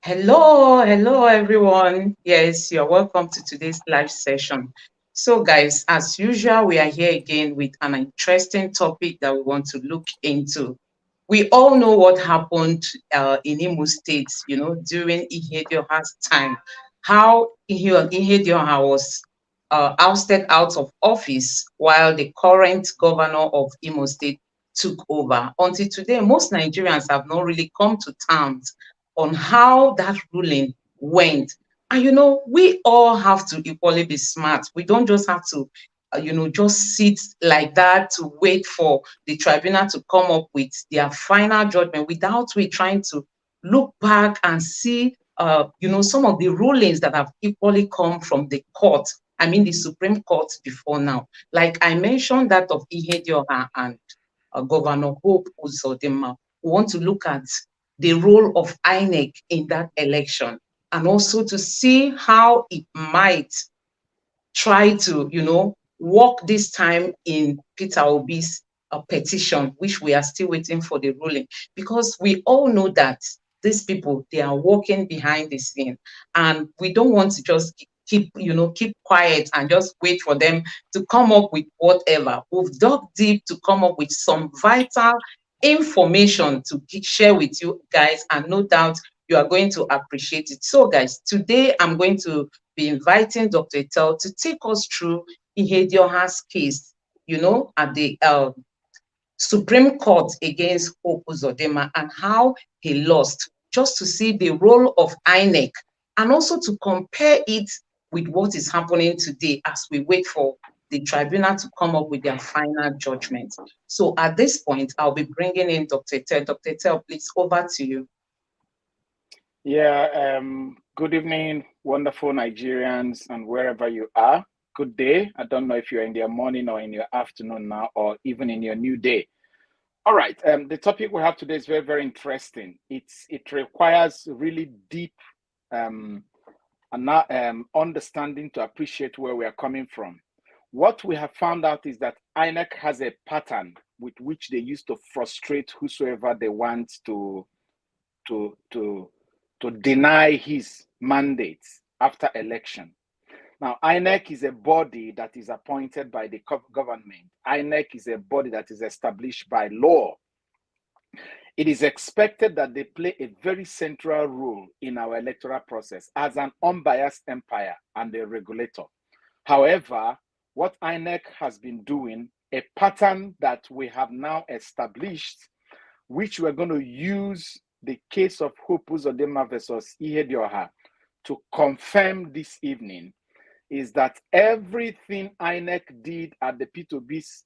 Hello everyone. Yes, you're welcome to today's live session. So, guys, as usual, we are here again with an interesting topic that we want to look into. We all know what happened in Imo State, during Ihedioha's time, how Ihedioha was ousted out of office while the current governor of Imo State took over. Until today, most Nigerians have not really come to terms on how that ruling went. And we all have to equally be smart. We don't just have to, just sit like that to wait for the tribunal to come up with their final judgment without we trying to look back and see, some of the rulings that have equally come from the court. I mean, the Supreme Court before now. Like I mentioned, that of Ihedioha and Governor Hope Uzodinma. We want to look at the role of Inec in that election and also to see how it might try to, work this time in Peter Obi's petition, which we are still waiting for the ruling, because we all know that these people, they are working behind the scene, and we don't want to just keep quiet and just wait for them to come up with whatever. We've dug deep to come up with some vital information to share with you guys, and no doubt you are going to appreciate it. So, guys, today I'm going to be inviting Dr. Tel to take us through Ihedioha's case, at the Supreme Court against Hope Uzodinma and how he lost, just to see the role of INEC and also to compare it with what is happening today as we wait for the tribunal to come up with their final judgment. So at this point, I'll be bringing in Dr. Tel. Dr. Tel, please, over to you. Yeah, good evening, wonderful Nigerians, and wherever you are. Good day. I don't know if you're in your morning or in your afternoon now, or even in your new day. All right. The topic we have today is very, very interesting. It requires really deep understanding to appreciate where we are coming from. What we have found out is that INEC has a pattern with which they used to frustrate whosoever they want to deny his mandates after election. Now, INEC is a body that is appointed by the government. INEC is a body that is established by law. It is expected that they play a very central role in our electoral process as an unbiased empire and a regulator. However, what INEC has been doing, a pattern that we have now established, which we're going to use the case of Hope Uzodinma versus Ihedioha to confirm this evening, is that everything INEC did at the P2B's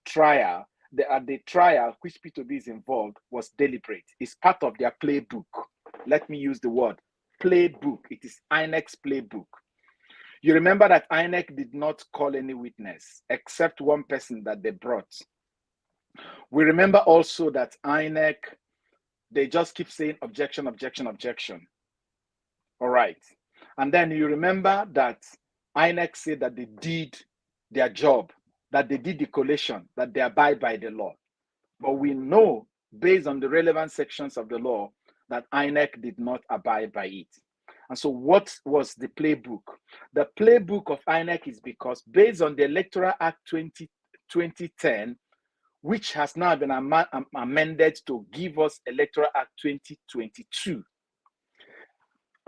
trial, at the trial which P2B is involved, was deliberate. It's part of their playbook. Let me use the word playbook. It is INEC's playbook. You remember that INEC did not call any witness except one person that they brought. We remember also that INEC, they just keep saying objection, objection, objection. All right. And then you remember that INEC said that they did their job, that they did the collation, that they abide by the law. But we know, based on the relevant sections of the law, that INEC did not abide by it. And so what was the playbook? The playbook of INEC is because based on the Electoral Act 2010, which has now been amended to give us Electoral Act 2022,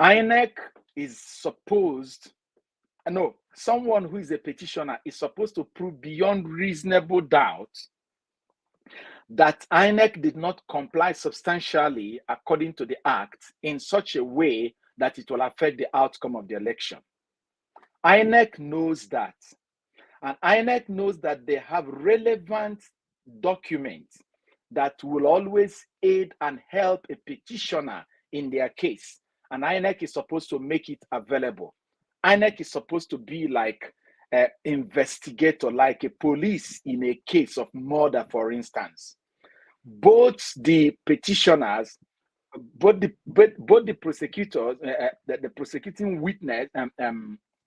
INEC is supposed, someone who is a petitioner is supposed to prove beyond reasonable doubt that INEC did not comply substantially according to the Act in such a way that it will affect the outcome of the election. INEC knows that. And INEC knows that they have relevant documents that will always aid and help a petitioner in their case. And INEC is supposed to make it available. INEC is supposed to be like an investigator, like a police in a case of murder, for instance. Both the petitioners, both the prosecutors, the prosecuting witness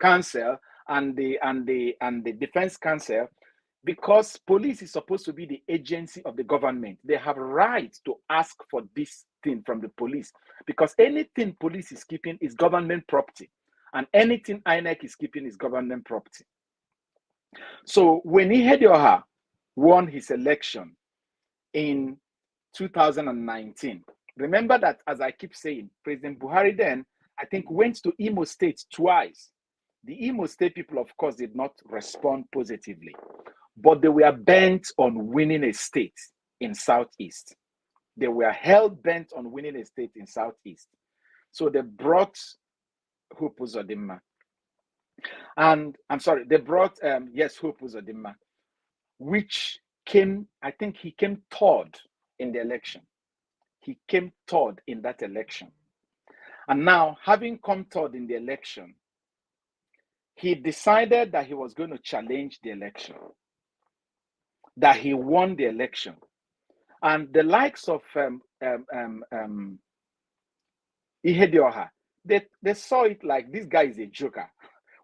counsel, and the defense counsel, because police is supposed to be the agency of the government, they have right to ask for this anything from the police, because anything police is keeping is government property, and anything INEC is keeping is government property. So when Ihedioha won his election in 2019, remember that, as I keep saying, President Buhari then, I think, went to Imo State twice. The Imo State people, of course, did not respond positively, but they were bent on winning a state in Southeast. They were hell-bent on winning a state in Southeast. So they brought Hope Uzodimma. And I'm sorry, they brought, Hope Uzodimma, which came, I think he came third in the election. He came third in that election. And now, having come third in the election, he decided that he was going to challenge the election, that he won the election. And the likes of Ihedioha, they saw it like, this guy is a joker.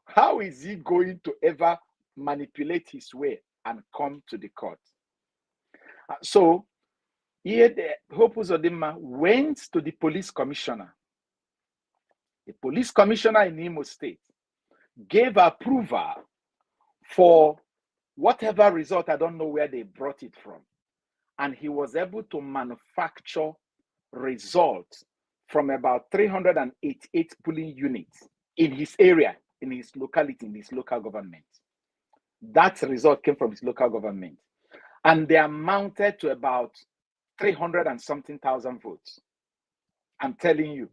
How is he going to ever manipulate his way and come to the court? So Hope Uzodimma went to the police commissioner. The police commissioner in Imo State gave approval for whatever result, I don't know where they brought it from. And he was able to manufacture results from about 388 polling units in his area, in his locality, in his local government. That result came from his local government. And they amounted to about 300 and something thousand votes. I'm telling you,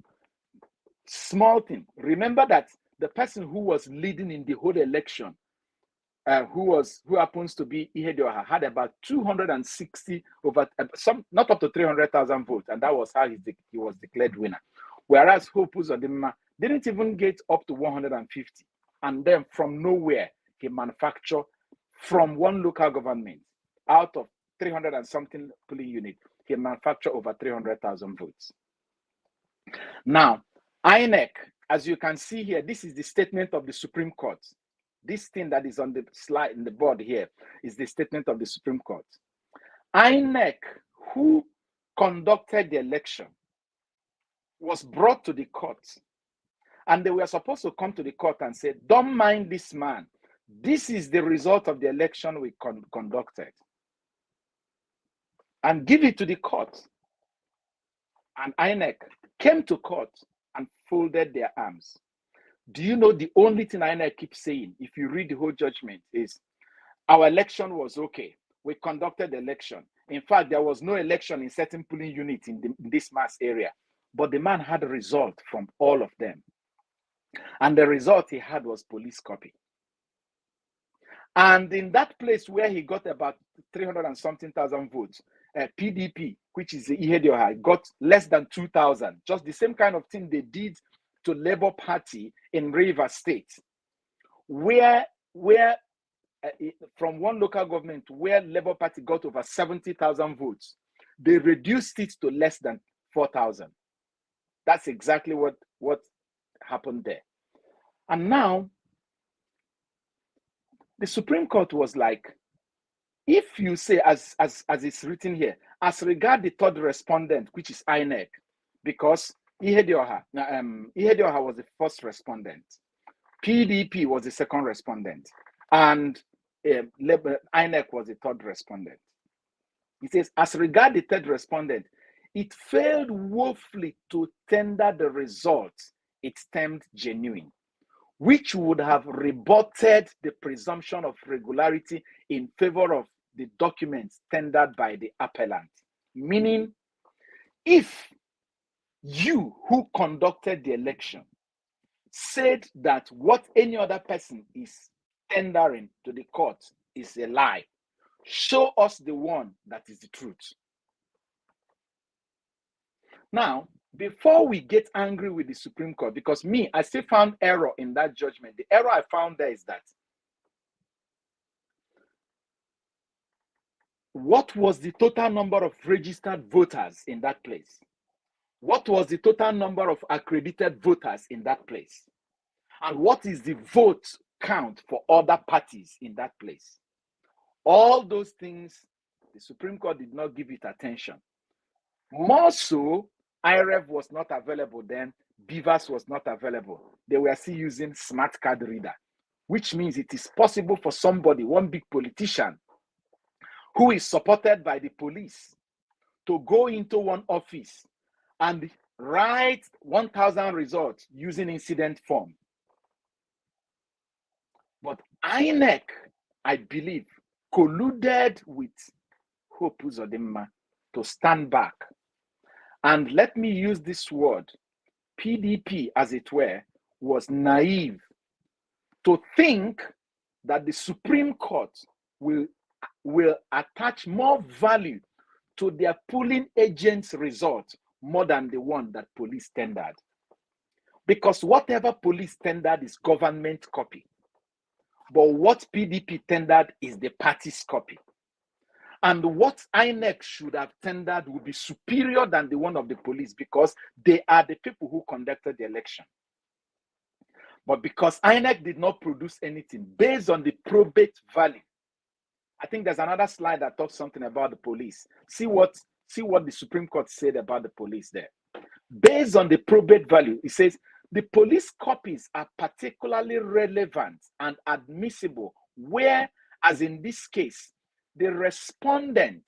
small thing. Remember that the person who was leading in the whole election, who happens to be Ihedioha, had about 260 over some, not up to 300,000 votes, and that was how he was declared winner. Whereas Hope Uzodimma didn't even get up to 150, and then from nowhere he manufactured from one local government out of 300 and something polling unit, he manufactured over 300,000 votes. Now, INEC, as you can see here, this is the statement of the Supreme Court. This thing that is on the slide in the board here is the statement of the Supreme Court. INEC, who conducted the election, was brought to the court, and they were supposed to come to the court and say, don't mind this man. This is the result of the election we conducted. And give it to the court. And INEC came to court and folded their arms. Do you know the only thing INEC keeps saying, if you read the whole judgment, is our election was okay. We conducted the election. In fact, there was no election in certain polling units in this mass area, but the man had a result from all of them. And the result he had was police copy. And in that place where he got about 300 and something thousand votes, PDP, which is the Ihedioha, got less than 2,000. Just the same kind of thing they did to Labour Party in Rivers State, where from one local government where Labour Party got over 70,000 votes, they reduced it to less than 4,000. That's exactly what happened there. And now, the Supreme Court was like, if you say, as it's written here, as regard the third respondent, which is INEC, because Ihedioha was the first respondent, PDP was the second respondent, and INEC was the third respondent. It says, as regard the third respondent, it failed woefully to tender the results it termed genuine, which would have rebutted the presumption of regularity in favor of the documents tendered by the appellant. Meaning, if you who conducted the election said that what any other person is tendering to the court is a lie, show us the one that is the truth. Now, before we get angry with the Supreme Court, because I still found error in that judgment. The error I found there is that what was the total number of registered voters in that place? What was the total number of accredited voters in that place? And what is the vote count for other parties in that place? All those things, the Supreme Court did not give it attention. More so, IREV was not available then. BVAS was not available. They were still using smart card reader, which means it is possible for somebody, one big politician, who is supported by the police, to go into one office and write 1,000 results using incident form. But INEC, I believe, colluded with Hope Uzodimma to stand back. And let me use this word, PDP, as it were, was naive to think that the Supreme Court will attach more value to their polling agents' results more than the one that police tendered. Because whatever police tendered is government copy. But what PDP tendered is the party's copy. And what INEC should have tendered would be superior than the one of the police because they are the people who conducted the election. But because INEC did not produce anything based on the probate value, I think there's another slide that talks something about the police. See what the Supreme Court said about the police there. Based on the probate value, it says the police copies are particularly relevant and admissible where, as in this case, the respondent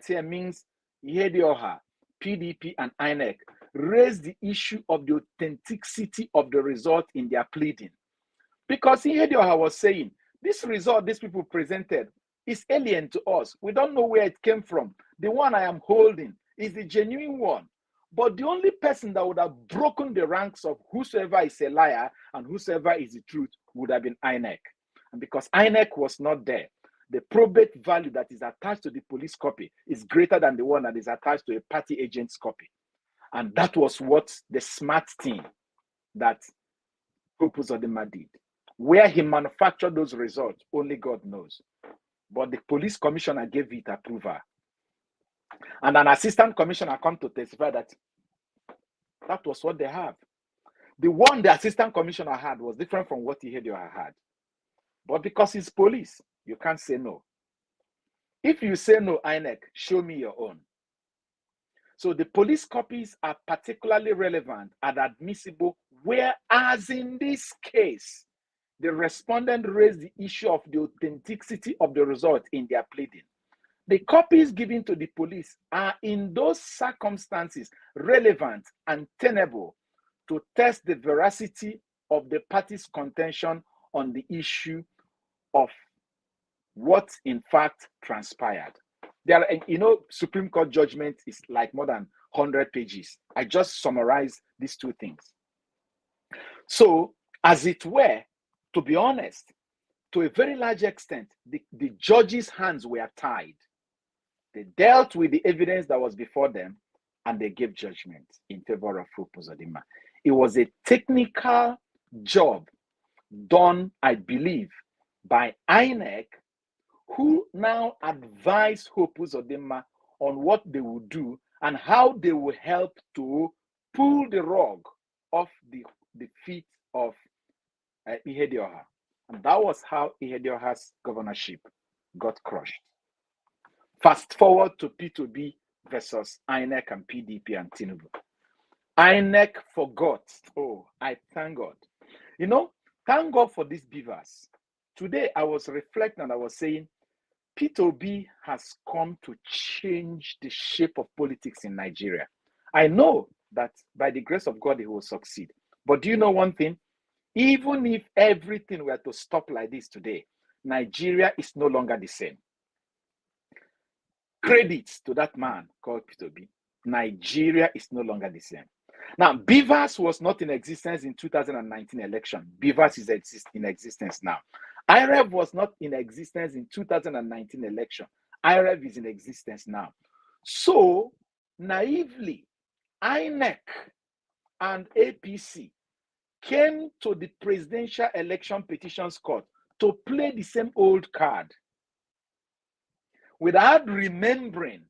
here means Ihedioha, PDP, and INEC, raised the issue of the authenticity of the result in their pleading. Because Ihedioha was saying, this result these people presented is alien to us. We don't know where it came from. The one I am holding is the genuine one. But the only person that would have broken the ranks of whosoever is a liar and whosoever is the truth would have been INEC. And because INEC was not there, the probate value that is attached to the police copy is greater than the one that is attached to a party agent's copy. And that was what the smart thing that Hope Uzodimma did. Where he manufactured those results, only God knows. But the police commissioner gave it approval. And an assistant commissioner come to testify that that was what they have. The one the assistant commissioner had was different from what Ihedioha had. But because it's police, you can't say no. If you say no, INEC, show me your own. So the police copies are particularly relevant and admissible, whereas in this case, the respondent raised the issue of the authenticity of the result in their pleading. The copies given to the police are in those circumstances relevant and tenable to test the veracity of the party's contention on the issue of what in fact transpired. There are, Supreme Court judgment is like more than 100 pages. I just summarized these two things. So, as it were, to be honest, to a very large extent, the judges' hands were tied. They dealt with the evidence that was before them and they gave judgment in favor of Hope Uzodimma. It was a technical job done, I believe, by INEC, who now advise Hope Uzodimma on what they will do and how they will help to pull the rug off the feet of Ihedioha. And that was how Ihedioha's governorship got crushed. Fast forward to P2B versus INEC and PDP and Tinubu. INEC forgot. Oh, I thank God. Thank God for these beavers. Today, I was reflecting and I was saying, Peter Obi has come to change the shape of politics in Nigeria. I know that by the grace of God, he will succeed. But do you know one thing? Even if everything were to stop like this today, Nigeria is no longer the same. Credits to that man called Peter Obi. Nigeria is no longer the same. Now, BVAS was not in existence in 2019 election. BVAS is in existence now. IREV was not in existence in 2019 election. IREV is in existence now. So, naively, INEC and APC came to the Presidential Election Petitions Court to play the same old card without remembering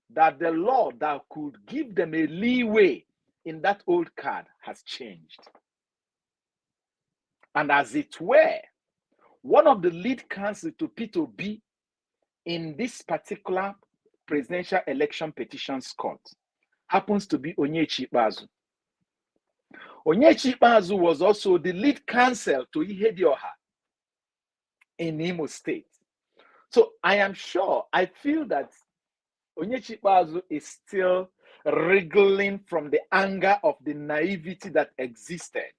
that the law that could give them a leeway in that old card has changed. And as it were, one of the lead counsel to Peter Obi in this particular Presidential Election Petitions Court happens to be Onyechi Ikpeazu. Onyechi Ikpeazu was also the lead counsel to Ihedioha in Imo State. So I feel that Onyechi Ikpeazu is still wriggling from the anger of the naivety that existed.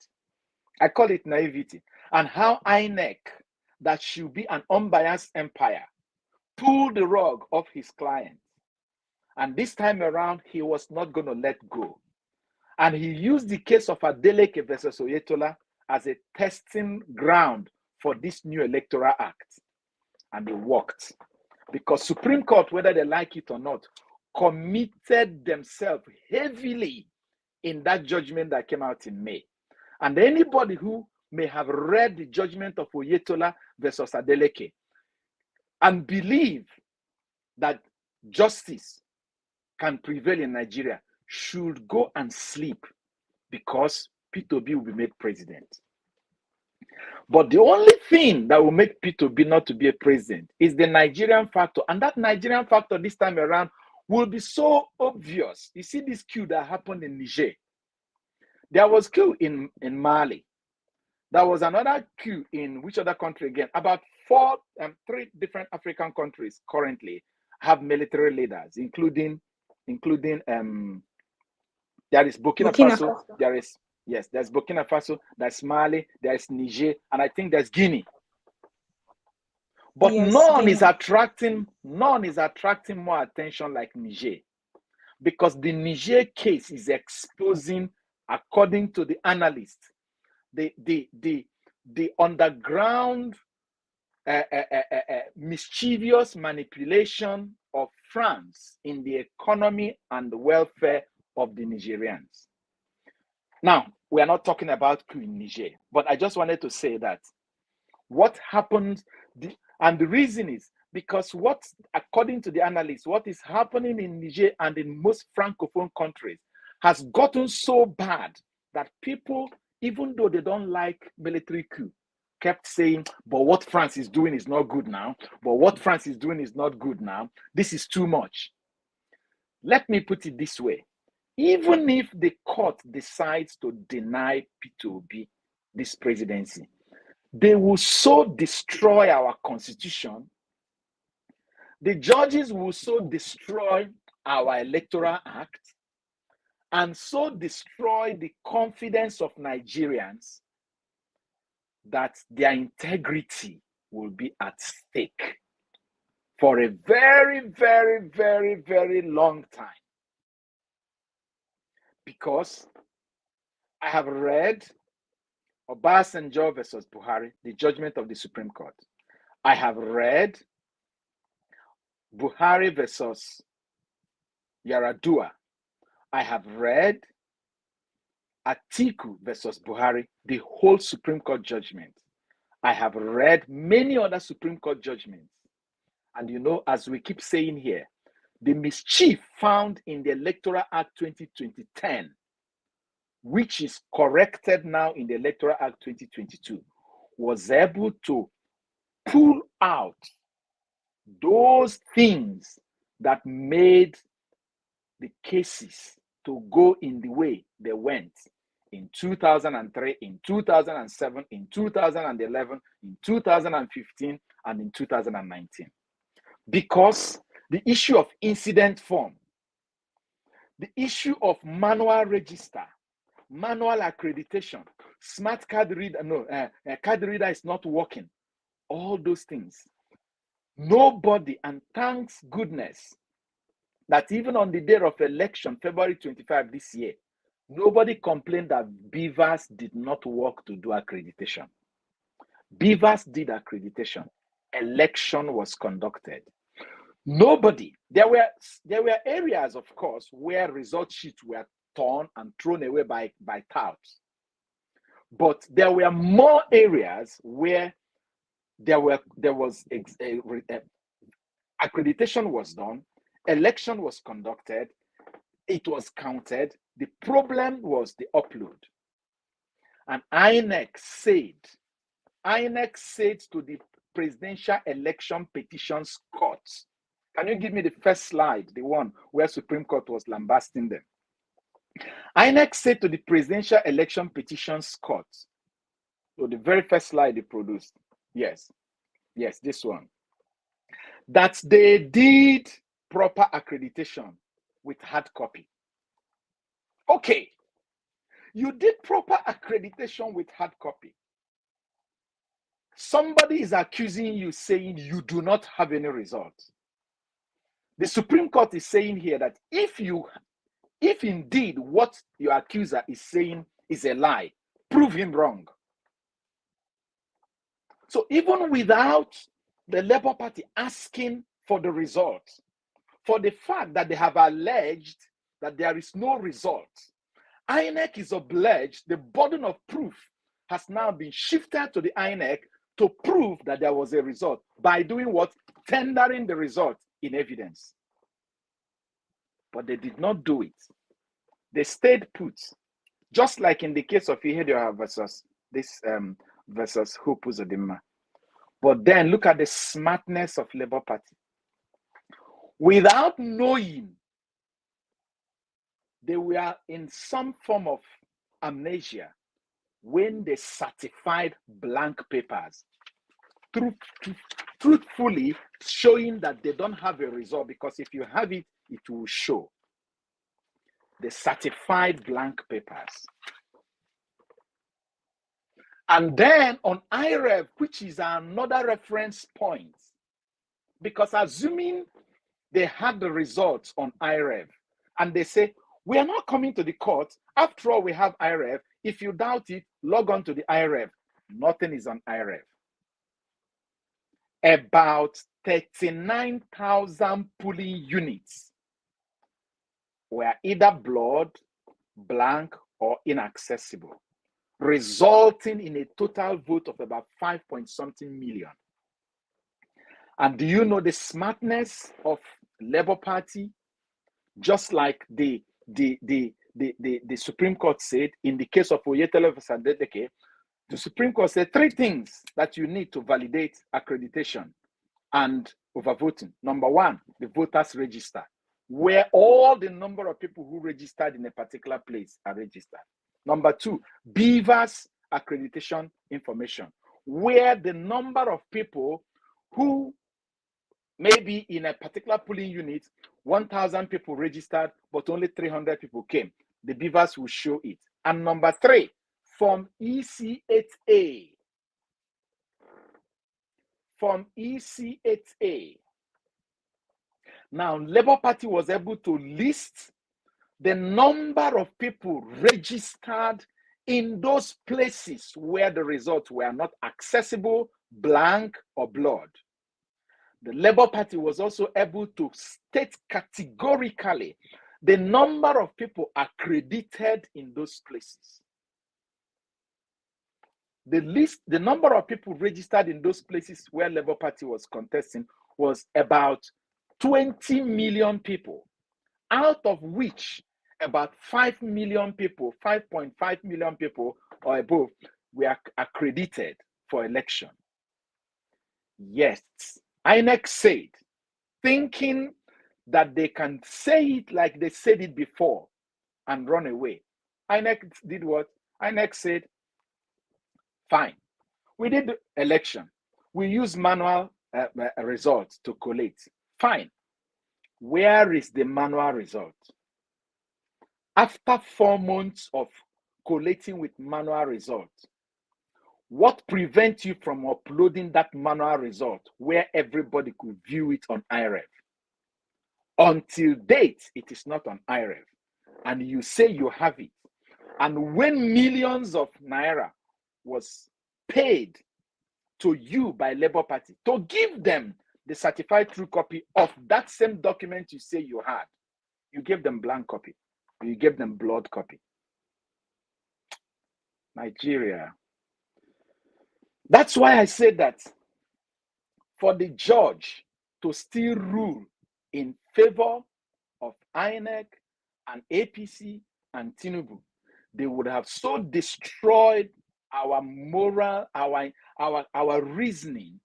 I call it naivety. And how INEC, that should be an unbiased empire, pulled the rug off his client. And this time around, he was not going to let go. And he used the case of Adeleke versus Oyetola as a testing ground for this new electoral act. And it worked. Because Supreme Court, whether they like it or not, committed themselves heavily in that judgment that came out in May. And anybody who may have read the judgment of Oyetola versus Adeleke and believe that justice can prevail in Nigeria should go and sleep, because Peter Obi will be made president. But the only thing that will make Peter Obi not to be a president is the Nigerian factor. And that Nigerian factor this time around will be so obvious. You see this coup that happened in Niger. There was coup in Mali. There was another coup in which other country again? About three different African countries currently have military leaders, including there is Burkina Faso. There's Burkina Faso, there's Mali, there's Niger, and I think there's Guinea. But yes, none is attracting more attention like Niger, because the Niger case is exposing, according to the analysts, the underground mischievous manipulation of France in the economy and the welfare of the Nigerians. Now, we are not talking about coup in Niger, but I just wanted to say that what happened, and the reason is because according to the analysts, what is happening in Niger and in most Francophone countries has gotten so bad that people, even though they don't like military coup, kept saying, but what France is doing is not good now. But what France is doing is not good now. This is too much. Let me put it this way. Even if the court decides to deny Peter Obi this presidency, they will so destroy our constitution. The judges will so destroy our electoral act and so destroy the confidence of Nigerians that their integrity will be at stake for a very, very, very, very long time. Because I have read Obasanjo versus Buhari, the judgment of the Supreme Court. I have read Buhari versus Yaradua. I have read Atiku versus Buhari, the whole Supreme Court judgment. I have read many other Supreme Court judgments. And you know, as we keep saying here, the mischief found in the Electoral Act 2010, which is corrected now in the Electoral Act 2022, was able to pull out those things that made the cases to go in the way they went in 2003, in 2007, in 2011, in 2015, and in 2019. Because the issue of incident form, the issue of manual register, manual accreditation, smart card reader, card reader is not working, all those things. Nobody, and thanks goodness, that even on the day of election, February 25 this year, nobody complained that Beavers did not work to do accreditation. Beavers did accreditation. Election was conducted. Nobody. There were areas, of course, where result sheets were torn and thrown away by touts. But there were more areas where accreditation was done, election was conducted, it was counted. The problem was the upload. And INEC said to the Presidential Election Petitions Court, can you give me the first slide, the one where Supreme Court was lambasting them? INEC said to the Presidential Election Petitions Court, so the very first slide they produced, yes, this one, that they did proper accreditation with hard copy. Okay, you did proper accreditation with hard copy. Somebody is accusing you, saying you do not have any results. The Supreme Court is saying here that if indeed what your accuser is saying is a lie, prove him wrong. So even without the Labour Party asking for the results, for the fact that they have alleged that there is no result, INEC is obliged, the burden of proof has now been shifted to the INEC to prove that there was a result by doing what? Tendering the result in evidence. But they did not do it. They stayed put, just like in the case of Ihedioha versus this versus Hope Uzodinma. But then look at the smartness of Labour Party. Without knowing, they were in some form of amnesia when they certified blank papers, truthfully showing that they don't have a result, because if you have it, it will show. The certified blank papers. And then on IREV, which is another reference point, because assuming they had the results on IREV, and they say, we are not coming to the court, after all we have IREV, if you doubt it, log on to the IREV. Nothing is on IREV. About 39,000 polling units were either blurred, blank, or inaccessible, resulting in a total vote of about 5-point-something million. And do you know the smartness of Labour Party? Just like the Supreme Court said in the case of Oyetele versus Adedeke, the Supreme Court said 3 things that you need to validate accreditation and overvoting. Number 1, the voters register, where all the number of people who registered in a particular place are registered. Number 2, Beavers accreditation information, where the number of people who maybe in a particular polling unit, 1,000 people registered, but only 300 people came. The Beavers will show it. And number 3, Form EC8A. Form EC8A. Now, Labour Party was able to list the number of people registered in those places where the results were not accessible, blank, or blurred. The Labour Party was also able to state categorically the number of people accredited in those places. The number of people registered in those places where Labour Party was contesting was about 20 million people, out of which about 5 million people, 5.5 million people or above were accredited for election. Yes, INEC said, thinking that they can say it like they said it before and run away. INEC did what? INEC said, fine, we did the election. We use manual results to collate. Fine. Where is the manual result? After 4 months of collating with manual results, what prevents you from uploading that manual result where everybody could view it on IREV? Until date, it is not on IREV. And you say you have it. And when millions of naira was paid to you by Labour Party to give them the certified true copy of that same document you say you had, you gave them blank copy. You gave them blurred copy. Nigeria. That's why I said that for the judge to still rule in favor of INEC and APC and Tinubu, they would have so destroyed our moral, our reasoning,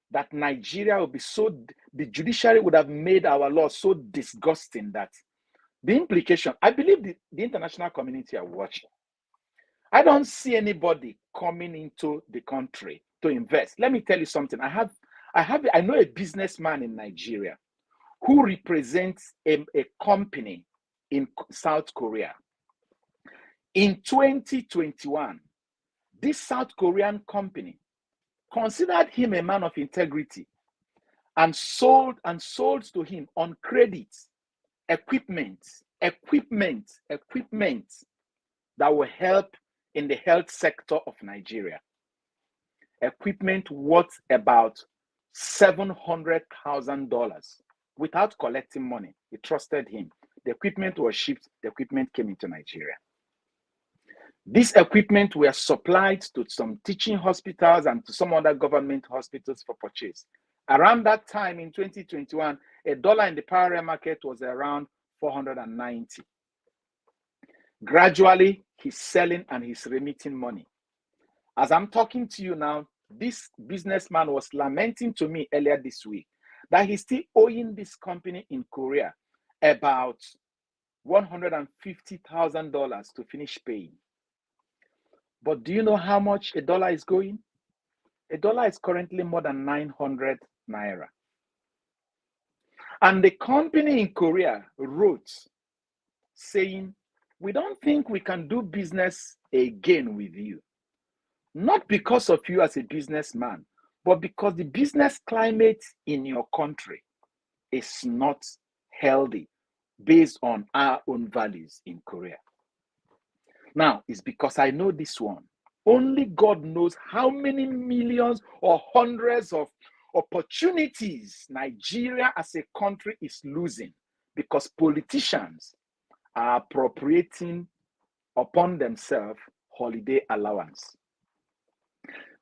that Nigeria would be so, the judiciary would have made our law so disgusting that The implication, I believe the international community are watching. I don't see anybody coming into the country to invest. Let me tell you something. I know a businessman in Nigeria who represents a company in South Korea. In 2021, this South Korean company considered him a man of integrity and sold to him on credit equipment that will help in the health sector of Nigeria. Equipment worth about $700,000 without collecting money. He trusted him. The equipment was shipped. The equipment came into Nigeria. This equipment were supplied to some teaching hospitals and to some other government hospitals for purchase. Around that time in 2021, a dollar in the parallel market was around 490. Gradually, he's selling and he's remitting money. As I'm talking to you now, this businessman was lamenting to me earlier this week that he's still owing this company in Korea about $150,000 to finish paying. But do you know how much a dollar is going? A dollar is currently more than 900 naira. And the company in Korea wrote saying, we don't think we can do business again with you. Not because of you as a businessman, but because the business climate in your country is not healthy based on our own values in Korea. Now, it's because I know this one. Only God knows how many millions or hundreds of opportunities Nigeria as a country is losing because politicians are appropriating upon themselves holiday allowance.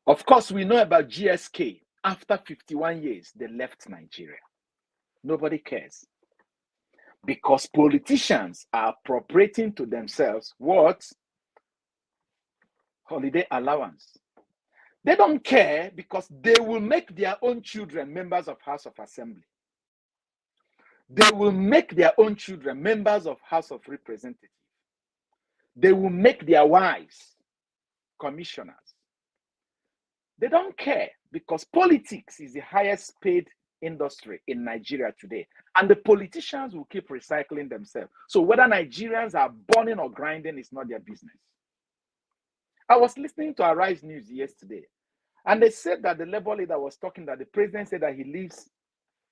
Of course, we know about GSK. After 51 years, they left Nigeria. Nobody cares. Because politicians are appropriating to themselves what? Holiday allowance. They don't care because they will make their own children members of House of Assembly. They will make their own children members of House of Representatives. They will make their wives commissioners. They don't care because politics is the highest paid industry in Nigeria today. And the politicians will keep recycling themselves. So whether Nigerians are burning or grinding is not their business. I was listening to Arise News yesterday, and they said that the Labour leader was talking that the president said that he lives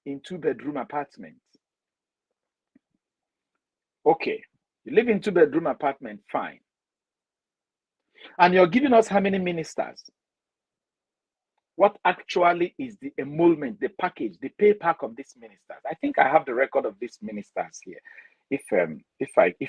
in 2-bedroom apartment. Okay, you live in 2-bedroom apartment, fine. And you're giving us how many ministers? What actually is the emolument, the package, the pay pack of these ministers? I think I have the record of these ministers here. If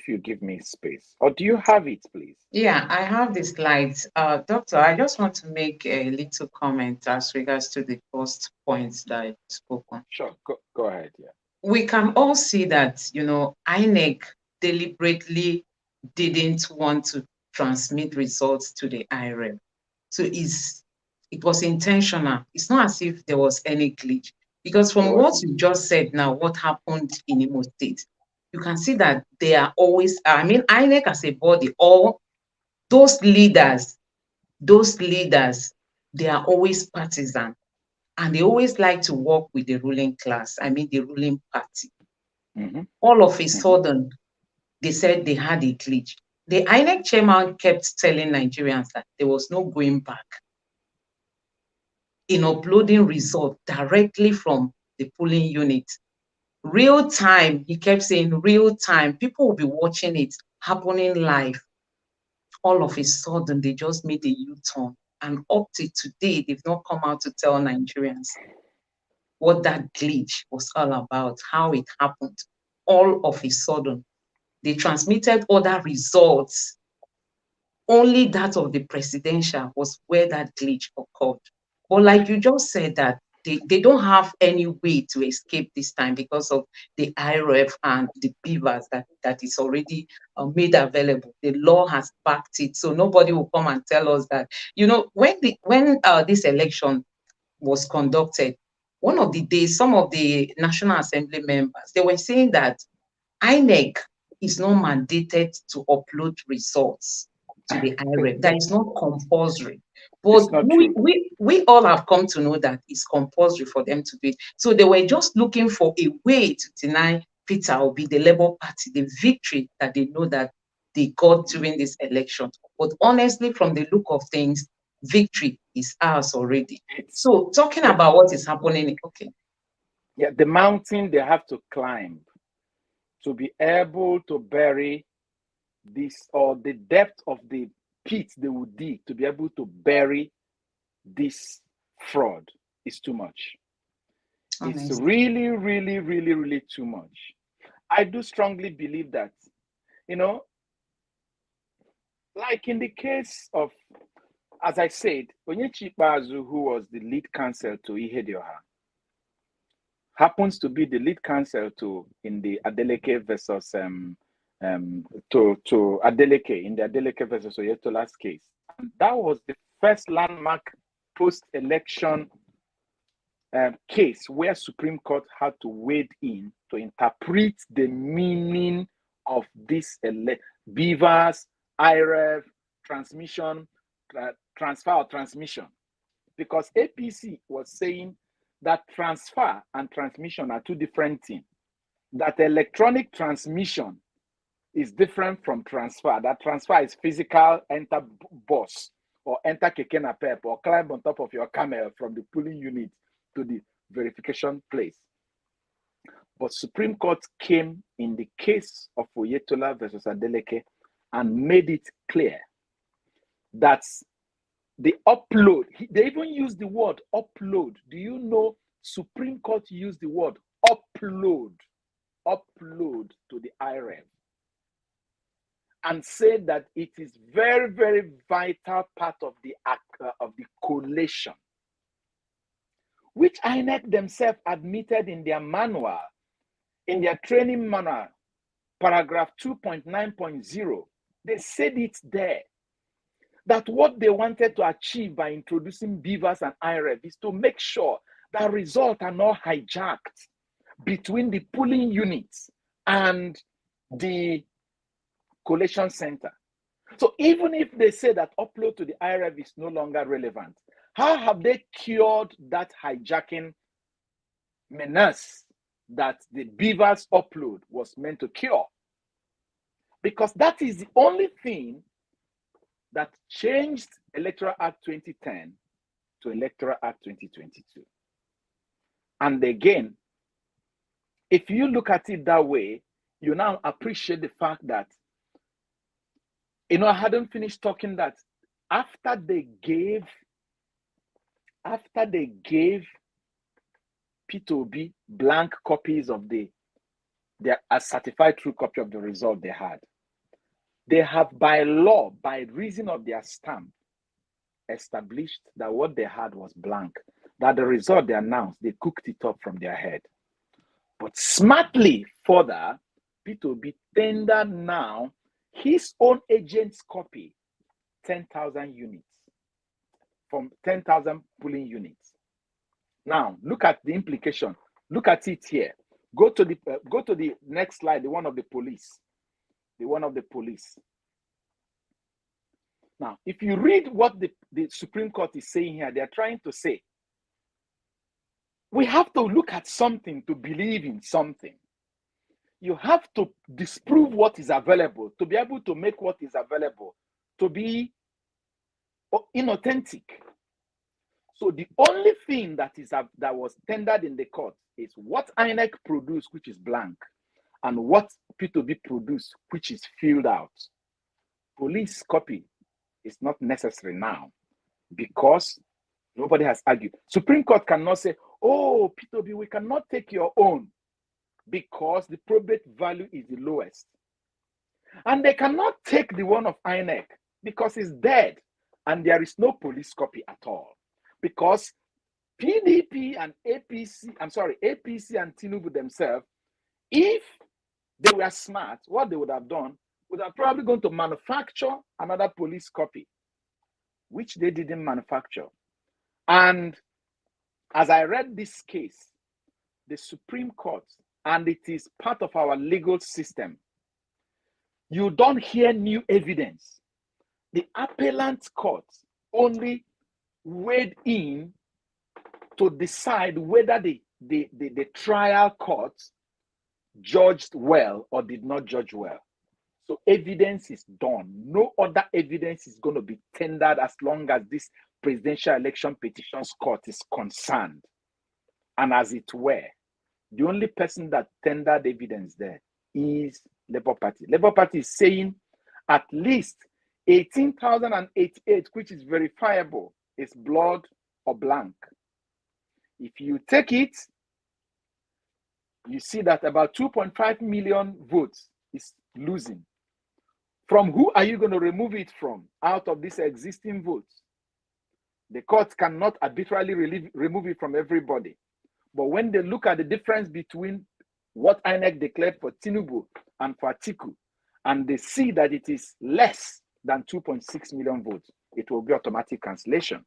you give me space, or do you have it, please? Yeah, I have the slides. Doctor, I just want to make a little comment as regards to the first points that I spoke on. Sure, go ahead. Yeah, we can all see that INEC deliberately didn't want to transmit results to the IREM. So it was intentional. It's not as if there was any glitch. Because from what you just said now, what happened in Imo State, you can see that they are always, INEC as a body, all those leaders, they are always partisan. And they always like to work with the ruling class, the ruling party. Mm-hmm. All of a sudden, they said they had a glitch. The INEC chairman kept telling Nigerians that there was no going back in uploading results directly from the polling unit. Real time, he kept saying real time. People will be watching it happening live. All of a sudden, they just made a U-turn. And up to today, they've not come out to tell Nigerians what that glitch was all about, how it happened. All of a sudden, they transmitted other results. Only that of the presidential was where that glitch occurred. But like you just said, that they don't have any way to escape this time because of the IRF and the beavers that is already made available. The law has backed it. So nobody will come and tell us that, when this election was conducted, one of the days, some of the National Assembly members, they were saying that INEC is not mandated to upload results to the IREV. That is not compulsory. But It's not true. we all have come to know that it's compulsory for them to do it. So they were just looking for a way to deny Peter Obi, the Labour Party, the victory that they know that they got during this election. But honestly, from the look of things, victory is ours already. It's So talking about what is happening, okay. yeah, the mountain they have to climb to be able to bury this, or the depth of the pit they would dig to be able to bury this fraud is too much. It's Honestly. really, really, really, really too much. I do strongly believe that, like in the case of, as I said, Onyechi Ikpeazu, who was the lead counsel to Ihedioha, happens to be the lead counsel in the Adeleke versus to Adeleke, in the Adeleke versus Oyetola's case. And that was the first landmark post-election case where Supreme Court had to wade in to interpret the meaning of this beavers, IREV, transmission, transfer or transmission. Because APC was saying that transfer and transmission are two different things. That electronic transmission is different from transfer. That transfer is physical, enter bus, or enter keke napep, or climb on top of your camel from the polling unit to the verification place. But Supreme Court came in the case of Oyetola versus Adeleke and made it clear that the upload, they even used the word upload. Do you know Supreme Court used the word upload to the IREV, and said that it is very, very vital part of the collation, which INEC themselves admitted in their manual, in their training manual, paragraph 2.9.0. They said it there, that what they wanted to achieve by introducing beavers and IREV is to make sure that results are not hijacked between the polling units and the collation center. So even if they say that upload to the IREV is no longer relevant, how have they cured that hijacking menace that the beavers upload was meant to cure? Because that is the only thing that changed Electoral Act 2010 to Electoral Act 2022. And again, if you look at it that way, you now appreciate the fact that, I hadn't finished talking that after they gave Peter Obi blank copies of their certified true copy of the result they have by law, by reason of their stamp, established that what they had was blank, that the result they announced, they cooked it up from their head. But smartly further, Peter Obi tendered now his own agent's copy, 10,000 units, from 10,000 polling units. Now, look at the implication. Look at it here. Go to the next slide, the one of the police. Now, if you read what the Supreme Court is saying here, they're trying to say, we have to look at something to believe in something. You have to disprove what is available to be able to make what is available to be inauthentic. So the only thing that was tendered in the court is what INEC produced, which is blank, and what P2B produced, which is filled out. Police copy is not necessary now because nobody has argued. Supreme Court cannot say, oh, P2B, we cannot take your own because the probate value is the lowest. And they cannot take the one of INEC because it's dead and there is no police copy at all. Because PDP and APC and Tinubu themselves, if they were smart, what they would have done would have probably gone to manufacture another police copy, which they didn't manufacture. And as I read this case, the Supreme Court, and it is part of our legal system, You don't hear new evidence. The appellant court only weighed in to decide whether the trial court judged well or did not judge well. So evidence is done. No other evidence is going to be tendered as long as this presidential election petitions court is concerned. And as it were, the only person that tendered evidence there is Labour Party. Labour Party is saying at least 18,088, which is verifiable, is blood or blank. If you take it, you see that about 2.5 million votes is losing. From who are you going to remove it from out of these existing votes? The court cannot arbitrarily remove it from everybody. But when they look at the difference between what INEC declared for Tinubu and for Atiku, and they see that it is less than 2.6 million votes, it will be automatic cancellation.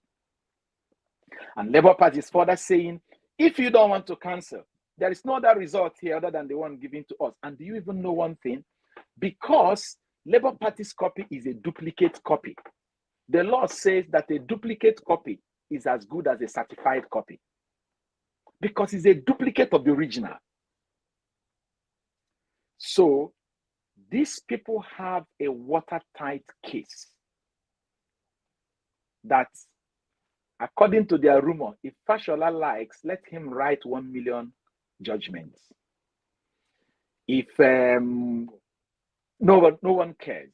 And Labour Party is further saying, if you don't want to cancel, there is no other result here other than the one given to us. And do you even know one thing? Because Labour Party's copy is a duplicate copy. The law says that a duplicate copy is as good as a certified copy because it's a duplicate of the original. So these people have a watertight case that, according to their rumor, if Fashola likes, let him write 1 million judgments. If no one cares.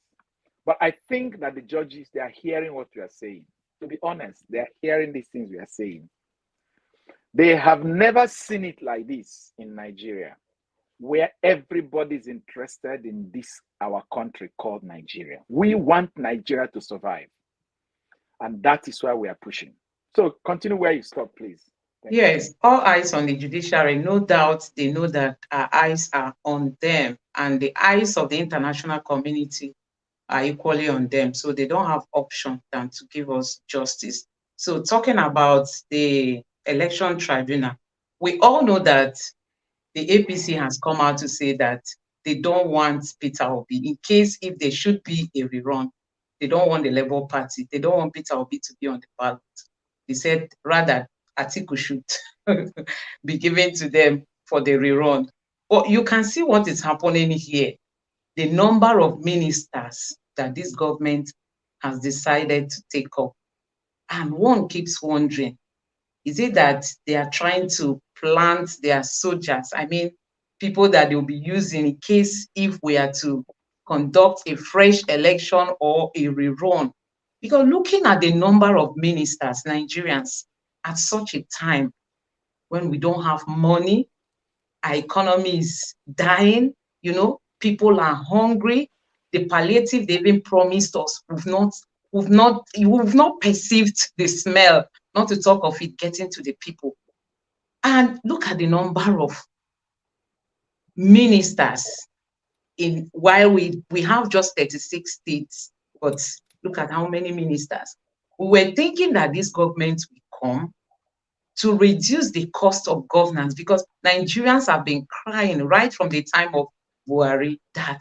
But I think that the judges, they are hearing what we are saying. To be honest, they are hearing these things we are saying. They have never seen it like this in Nigeria, where everybody's interested in this, our country called Nigeria. We want Nigeria to survive. And that is why we are pushing. So continue where you stop, please. Yes, all eyes on the judiciary. No doubt they know that our eyes are on them, and the eyes of the international community are equally on them. So they don't have option than to give us justice. So talking about the election tribunal, we all know that the APC has come out to say that they don't want Peter Obi in case if there should be a rerun. They don't want the Labour Party. They don't want Peter Obi to be on the ballot. They said rather Atiku should be given to them for the rerun. But you can see what is happening here. The number of ministers that this government has decided to take up. And one keeps wondering, is it that they are trying to plant their soldiers? I mean, people that they'll be using in case if we are to conduct a fresh election or a rerun. Because looking at the number of ministers, Nigerians, at such a time when we don't have money, our economy is dying, people are hungry. The palliative they've been promised us, we've not perceived the smell, not to talk of it getting to the people. And look at the number of ministers while we have just 36 states, but look at how many ministers. We were thinking that this government will come to reduce the cost of governance, because Nigerians have been crying right from the time of Buhari that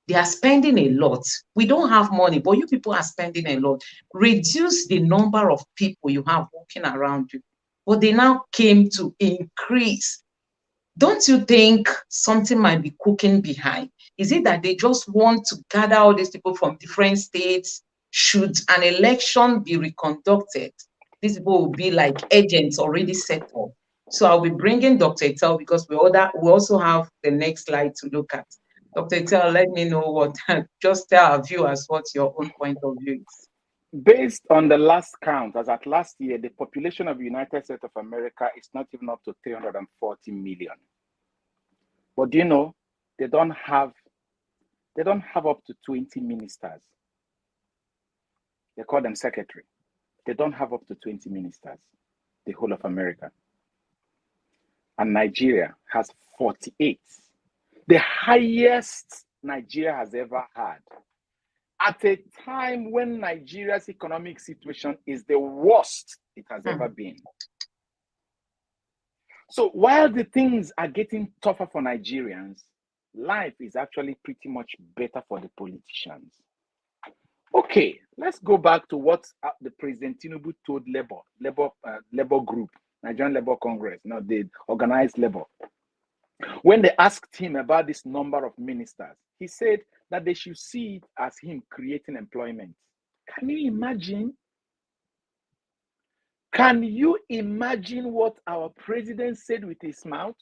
they are spending a lot. We don't have money, but you people are spending a lot. Reduce the number of people you have walking around you. But they now came to increase. Don't you think something might be cooking behind? Is it that they just want to gather all these people from different states? Should an election be reconducted, these people will be like agents already set up. So I'll be bringing Dr. Etel because we also have the next slide to look at. Dr. Etel, let me know just tell our viewers what your own point of view is. Based on the last count, as at last year, the population of the United States of America is not even up to 340 million. But do you know, they don't have up to 20 ministers. They call them secretary. They don't have up to 20 ministers, the whole of America. And Nigeria has 48. The highest Nigeria has ever had. At a time when Nigeria's economic situation is the worst it has ever been. So while the things are getting tougher for Nigerians, life is actually pretty much better for the politicians. Okay, let's go back to what the President Tinubu told Labour Group, Nigerian Labour Congress, the organized Labour. When they asked him about this number of ministers, he said that they should see it as him creating employment. Can you imagine? Can you imagine what our president said with his mouth?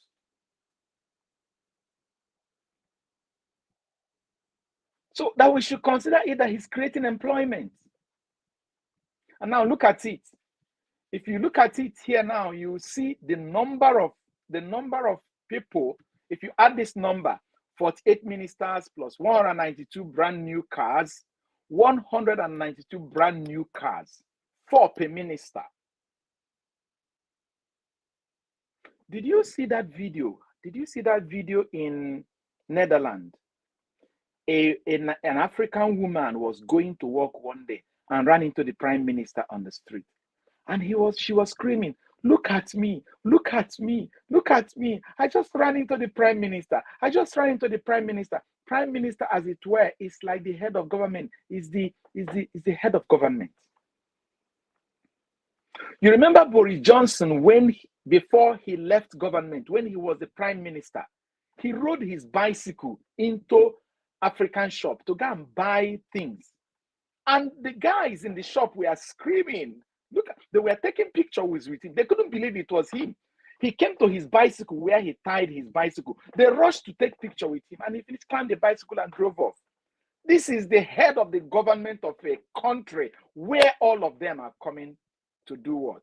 So that we should consider it that he's creating employment. And now look at it. If you look at it here now, you see the number of people. If you add this number, 48 ministers plus 192 brand new cars, 192 brand new cars, 4 per minister. Did you see that video? Did you see that video in Netherlands? An African woman was going to work one day and ran into the prime minister on the street. And she was screaming, "Look at me, look at me, look at me. I just ran into the prime minister. I just ran into the prime minister." Prime minister, as it were, is like the head of government, is the head of government. You remember Boris Johnson, before he left government, when he was the prime minister, he rode his bicycle into African shop to go and buy things. And the guys in the shop were screaming. Look, they were taking pictures with him. They couldn't believe it was him. He came to his bicycle where he tied his bicycle. They rushed to take picture with him, and he finished, climbed the bicycle and drove off. This is the head of the government of a country where all of them are coming to do what?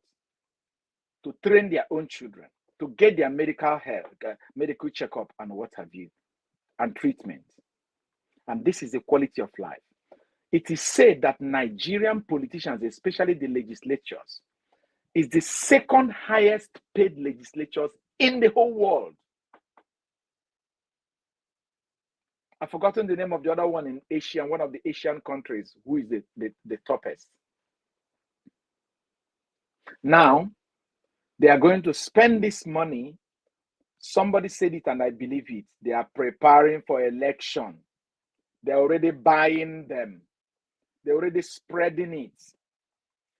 To train their own children, to get their medical checkup and what have you, and treatment. And this is the quality of life. It is said that Nigerian politicians, especially the legislatures, is the second highest paid legislatures in the whole world. I've forgotten the name of the other one in Asia, one of the Asian countries, who is the toppest. Now, they are going to spend this money. Somebody said it and I believe it. They are preparing for election. They're already buying them. They're already spreading it.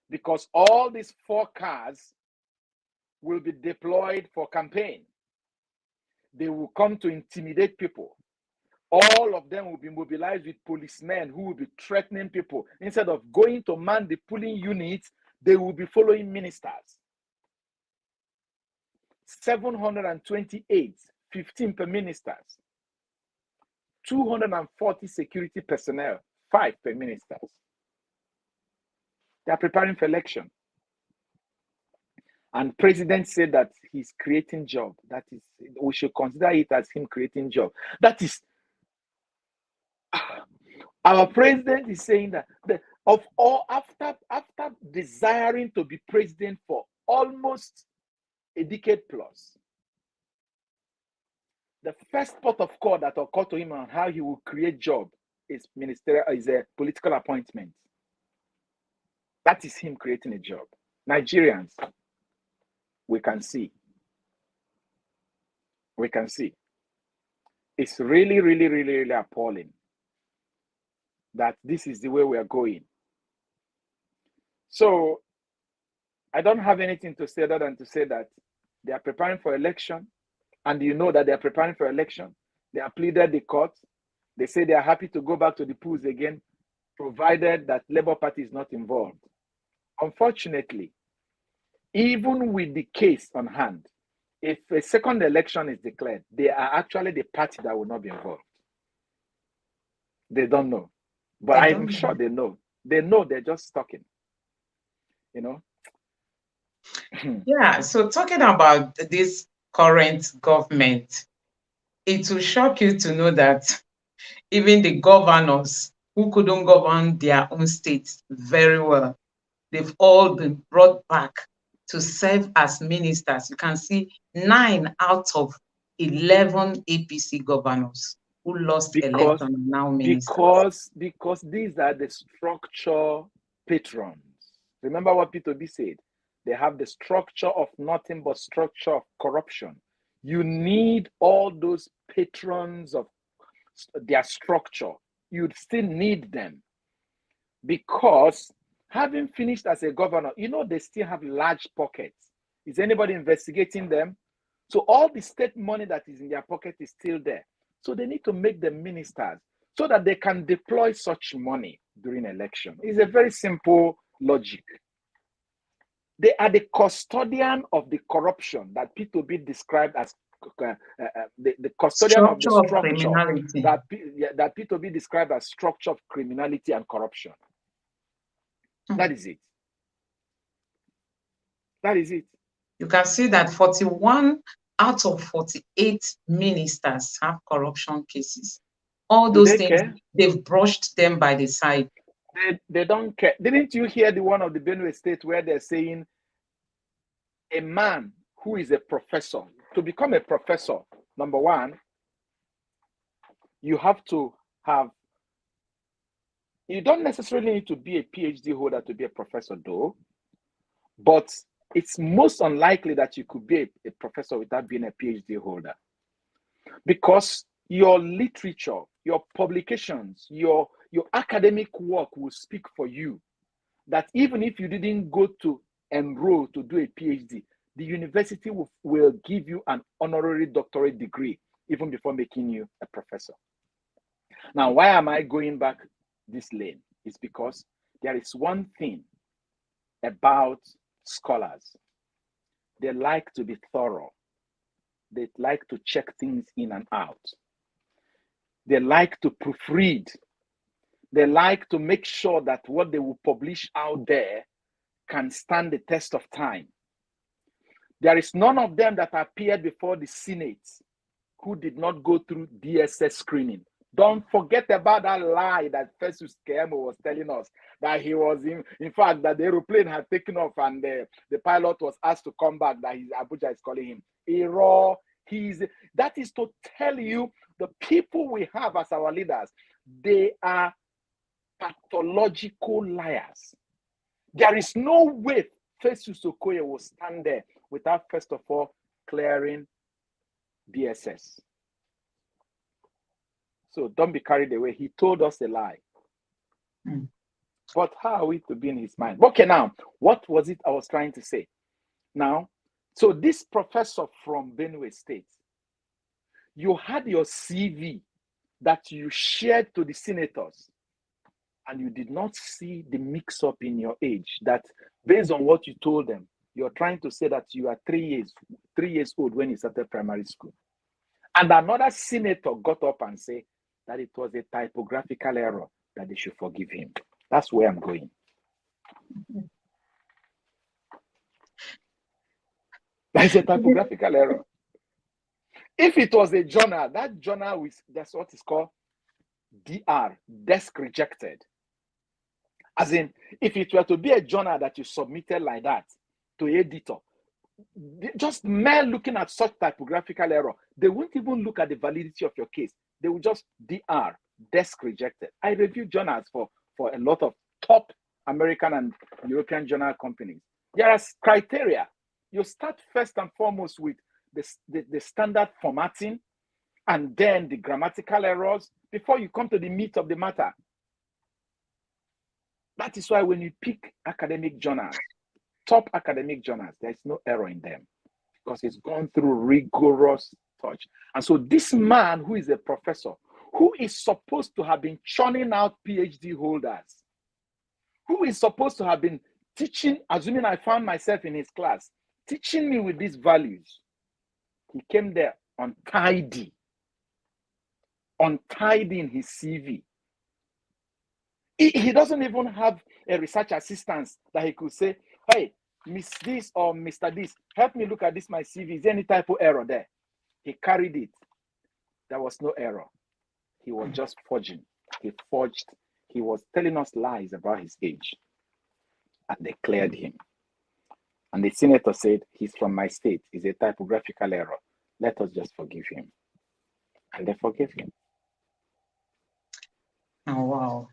Because all these 4 cars will be deployed for campaign. They will come to intimidate people. All of them will be mobilized with policemen who will be threatening people. Instead of going to man the polling units, they will be following ministers. 728, 15 per ministers. 240 security personnel, 5 per ministers. They are preparing for election. And president said that he's creating job. That is, we should consider it as him creating job. That is, our president is saying that after desiring to be president for almost a decade plus, the first port of call that occurred to him on how he will create job is a political appointment. That is him creating a job. Nigerians, we can see. We can see. It's really, really, really, really appalling that this is the way we are going. So I don't have anything to say other than to say that they are preparing for election, and you know that they are preparing for election. They have pleaded the court. They say they are happy to go back to the polls again, provided that Labour Party is not involved. Unfortunately, even with the case on hand, if a second election is declared, they are actually the party that will not be involved. They don't know. But I'm sure they know. They know, they're just talking. You know? Yeah, so talking about this current government, it will shock you to know that even the governors who couldn't govern their own states very well, they've all been brought back to serve as ministers. You can see 9 out of 11 APC governors who lost election are now ministers. Because these are the structure patrons. Remember what Peter Obi said? They have the structure of nothing but structure of corruption. You need all those patrons of their structure, you'd still need them. Because having finished as a governor, you know, they still have large pockets. Is anybody investigating them? So all the state money that is in their pocket is still there. So they need to make them ministers so that they can deploy such money during election. It's a very simple logic. They are the custodian of the corruption that Peter Obi described as the custodian of the structure that Peter Obi described as structure of criminality and corruption. That is it. That is it. You can see that 41 out of 48 ministers have corruption cases. All those things, they've brushed them by the side. They don't care. Didn't you hear the one of the Benue State where they're saying a man who is a professor, to become a professor, number one, you have to have, you don't necessarily need to be a PhD holder to be a professor though, but it's most unlikely that you could be a professor without being a PhD holder. Because your literature, your publications, your academic work will speak for you. That even if you didn't go to enroll to do a PhD, the university will give you an honorary doctorate degree even before making you a professor. Now, why am I going back this lane? It's because there is one thing about scholars. They like to be thorough. They like to check things in and out. They like to proofread. They like to make sure that what they will publish out there can stand the test of time. There is none of them that appeared before the Senate who did not go through DSS screening. Don't forget about that lie that Festus Keyamo was telling us, that he was in fact, that the aeroplane had taken off and the pilot was asked to come back, that Abuja is calling him. That is to tell you the people we have as our leaders, they are pathological liars. There is no way Festus Okoye will stand there without first of all clearing DSS. So don't be carried away. He told us a lie. But how are we to be in his mind? Okay, now, what was it I was trying to say? Now, so this professor from Benue State, you had your CV that you shared to the senators, and you did not see the mix-up in your age, that based on what you told them, you're trying to say that you are 3 years old when you started primary school. And another senator got up and said that it was a typographical error, that they should forgive him. That's where I'm going. That's a typographical error. If it was a journal, that journal, that's what is called DR, desk rejected. As in, if it were to be a journal that you submitted like that to editor, just mere looking at such typographical error, they won't even look at the validity of your case. They will just DR, desk rejected. I reviewed journals for a lot of top American and European journal companies. There are criteria. You start first and foremost with the standard formatting and then the grammatical errors before you come to the meat of the matter. That is why when you pick academic journals, top academic journals, there's no error in them because it's gone through rigorous touch. And so this man who is a professor, who is supposed to have been churning out PhD holders, who is supposed to have been teaching, assuming I found myself in his class, teaching me with these values, he came there untidy in his CV. He doesn't even have a research assistant that he could say, hey, Miss this or Mr. This, help me look at this, my CV. Is there any type of error there? He carried it. There was no error. He was just forging. He forged. He was telling us lies about his age. And they cleared him. And the senator said, he's from my state. It's a typographical error. Let us just forgive him. And they forgave him. Oh, wow.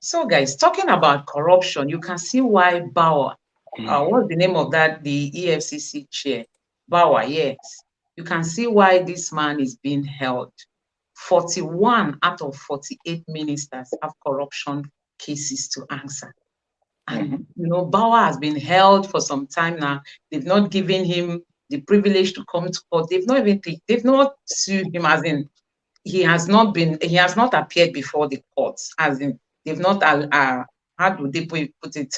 So, guys, talking about corruption, you can see why Bola, what's the name of that? The EFCC chair, Bola, yes. You can see why this man is being held. 41 out of 48 ministers have corruption cases to answer. And Bola has been held for some time now. They've not given him the privilege to come to court. They've not sued him, as in he has not appeared before the courts, as in they've not how do they put it,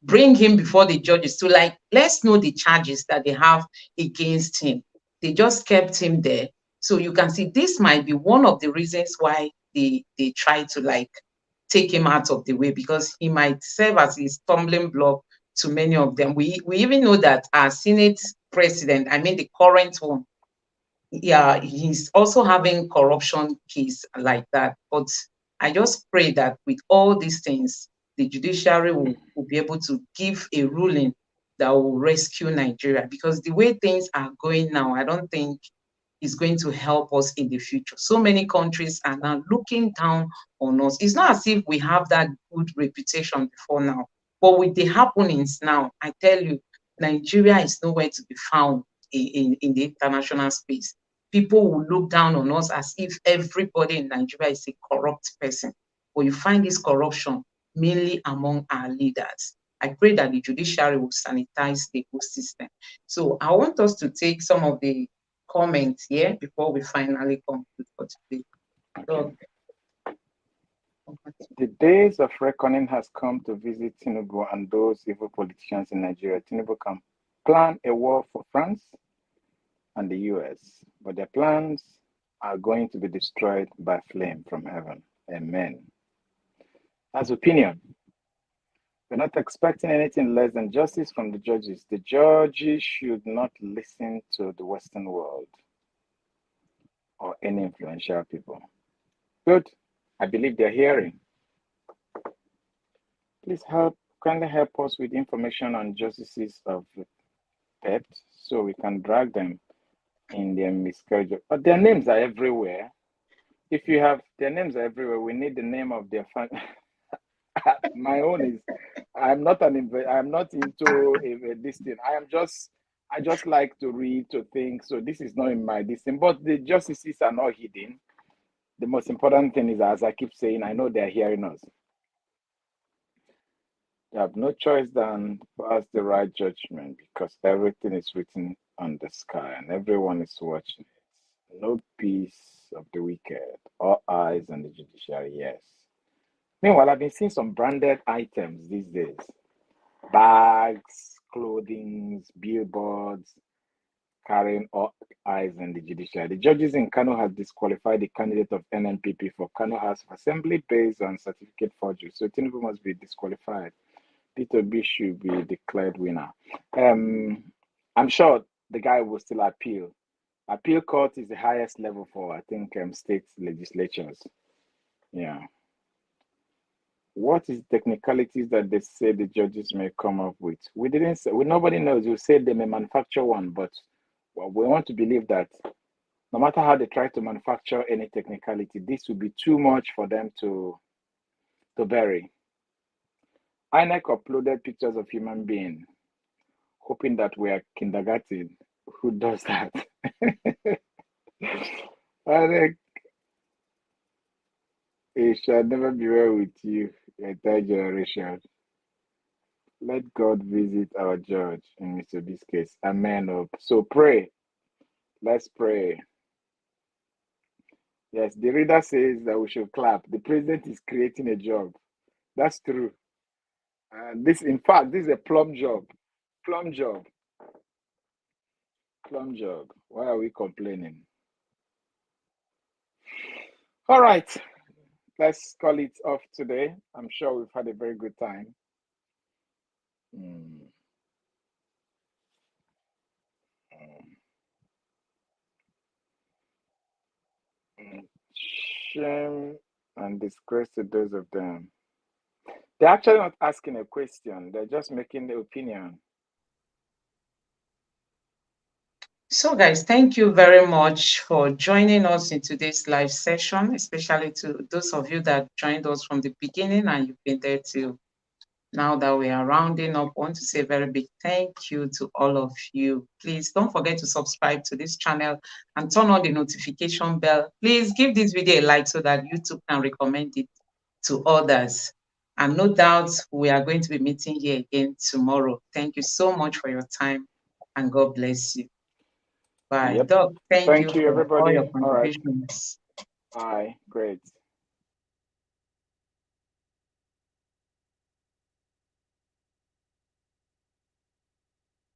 bring him before the judges to, like, let's know the charges that they have against him. They just kept him there. So you can see this might be one of the reasons why they try to, like, take him out of the way, because he might serve as a stumbling block to many of them. We even know that our Senate president, I mean the current one, yeah, he's also having corruption case like that. But I just pray that with all these things, the judiciary will be able to give a ruling that will rescue Nigeria, because the way things are going now, I don't think is going to help us in the future. So many countries are now looking down on us. It's not as if we have that good reputation before now, but with the happenings now, I tell you, Nigeria is nowhere to be found in the international space. People will look down on us as if everybody in Nigeria is a corrupt person. But you find this corruption mainly among our leaders. I pray that the judiciary will sanitize the whole system. So I want us to take some of the comments here before we finally conclude for today. Okay. The days of reckoning has come to visit Tinubu and those evil politicians in Nigeria. Tinubu can plan a war for France and the US, but their plans are going to be destroyed by flame from heaven. Amen. As opinion, we're not expecting anything less than justice from the judges. The judges should not listen to the Western world or any influential people. Good. I believe they're hearing. Please kindly help us with information on justices of PET so we can drag them in their miscarriage. But their names are everywhere. If you have their names are everywhere, we need the name of their family. My own is I'm not into this thing. I just like to read, to think. So this is not in my this thing. But the justices are not hidden. The most important thing is, as I keep saying, I know they're hearing us. They have no choice than to pass the right judgment, because everything is written on the sky and everyone is watching it. No peace of the wicked, all eyes on the judiciary, yes. Meanwhile, I've been seeing some branded items these days. Bags, clothing, billboards, carrying all eyes on the judiciary. The judges in Kano have disqualified the candidate of NNPP for Kano House of Assembly based on certificate forgery. So Tinubu must be disqualified. Peter Obi should be declared winner. I'm sure the guy will still appeal. Appeal court is the highest level for, I think, state legislatures. Yeah. What is technicalities that they say the judges may come up with? We didn't say, nobody knows. You said they may manufacture one, but we want to believe that no matter how they try to manufacture any technicality, this will be too much for them to bury. Inec uploaded pictures of human being, hoping that we are kindergarten. Who does that? Inec, it shall never be well with you, entire generation. Let God visit our judge in Mr. B's case. Amen. So pray. Let's pray. Yes, the reader says that we should clap. The president is creating a job. That's true. This, in fact, this is a plum job. Plum job. Plum job. Why are we complaining? All right. Let's call it off today. I'm sure we've had a very good time. Shame and disgrace to those of them. They're actually not asking a question. They're just making the opinion. So guys, thank you very much for joining us in today's live session, especially to those of you that joined us from the beginning and you've been there till Now that we are rounding up, I want to say a very big thank you to all of you. Please don't forget to subscribe to this channel and turn on the notification bell. Please give this video a like so that YouTube can recommend it to others. And no doubt we are going to be meeting here again tomorrow. Thank you so much for your time and God bless you. Bye. Yep. Doc, thank you Thank you, for all your everybody. All right. contributions. Bye. Great.